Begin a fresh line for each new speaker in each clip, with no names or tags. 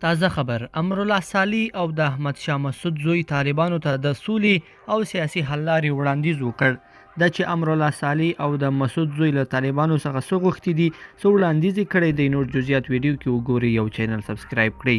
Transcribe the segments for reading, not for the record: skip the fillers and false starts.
تازه خبر امرالله صالح او د احمد شاه مسعود زوی طالبانو ته د سولې او سیاسي حل لارې وړاندیز وکړ. دا چې امرالله صالح او د مسعود زوی له طالبانو څخه څه غوښتي دي، څه وړاندیز یې کړی دی، نور جزئیات ویډیو کې وګورئ. یو چینل سبسکرایب کړئ.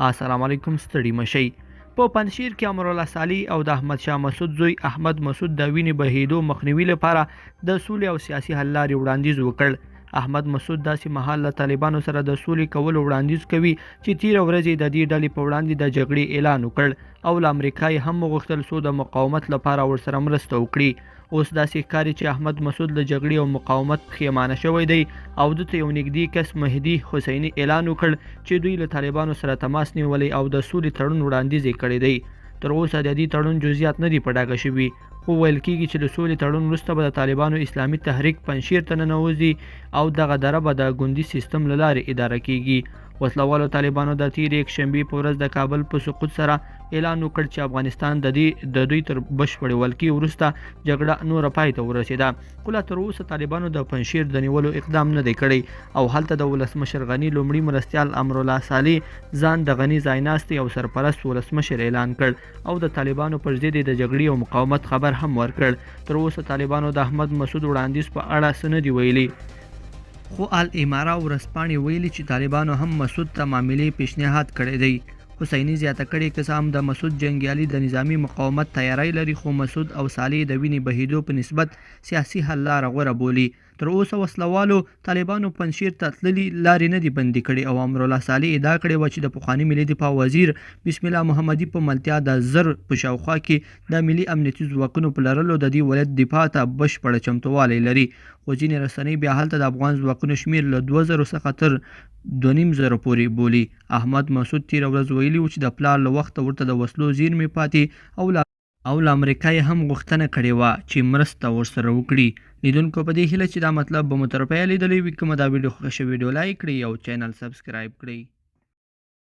السلام علیکم، ستړي مشئ. په پنجشیر کې امرالله صالح او د احمد شاه مسعود زوی احمد مسعود د وینې بهېدو مخنیوي لپاره د سولې او سیاسي حل لارې وړاندیز وکړ. احمد مسعود داسې مهال له طالبانو سره د سولې کولو وړاندیز کوي چې تیره ورځ یې د دې ډلې په وړاندې د جګړې اعلان وکړ او له امریکا یې هم وغوښتل څو د مقاومت لپاره ورسره مرسته وکړي. اوس داسې ښکاري چې احمد مسعود له جګړې او مقاومت پښیمانه شوی دی او دته یو نږدې کس مهدي حسیني اعلان وکړ چې دوی له طالبانو سره تماس نیولی او د سولې تړون وړاندیز یې کړی دی. تر اوسه د دې تړون جزئیات نه دي په ډاګه شوي، خو ویل کېږي چې د سولې تړون وروسته به د طالبانو اسلامي تحریک پنجشیر ته ننوځي او دغه دره به د ګوندي سیستم له لارې اداره کېږي. وسلوالو طالبانو د تېرې یکشنبې په ورځ د کابل په سقوط سره اعلان وکړ چې افغانستان د دوی تر بشپړې ولکې وروسته جګړه نوره پای ته ورسېده، خو لا تر اوسه طالبانو د پنجشیر د نیولو اقدام نه دی کړی او هلته د ولسمشر غني لومړي مرستیال امرالله صالح ځان د غني ځایناستي او سرپرست ولسمشر اعلان کړ او د طالبانو پر ضد د جګړې او مقاومت خبر هم ورکړ. تر اوسه طالبانو د احمد مسعود وړاندیز په اړه څه نه دي ویلي، خو الامارا ورځپاڼې ویلي چې طالبانو هم مسعود ته معاملې پیشنهاد کړی دی. حسیني زیاته کړې که څه هم د مسعود جنګیالي د نظامی مقاومت تیاری لري، خو مسعود او صالح د وینې بهېدو په نسبت سیاسي حل لاره غوره بولي. تر اوسه وسلوالو طالبانو پنجشیر ته تللي لارې نه دي بندي کړي او امرالله صالح ادعا کړې وه چې د پخواني ملي دفاع وزیر بسم الله محمدي په ملتیا د زر په شاوخوا کې د ملي امنیتي ځواکونو په لرلو د دې ولایت دفاع ته بشپړه چمتووالی لري. خو ځینې رسنۍ بیا هلته د افغان ځواکونو شمېر له 2000 څخه تر 2500 پورې بولي. احمد مسعود تېره ورځ ویلي و چې د پلار له وخته ورته د وسلو زیرمې پاتې او له امریکا یې هم غوښتنه کړې وه چې مرسته ورسره وکړي. لیدونکو په دې هیله چې دا مطلب به مو تر پایه لیدلی وي. که مو دا ویډیو خوښه شوې ویډیو لایک کړئ او چینل سبسکرایب کړئ.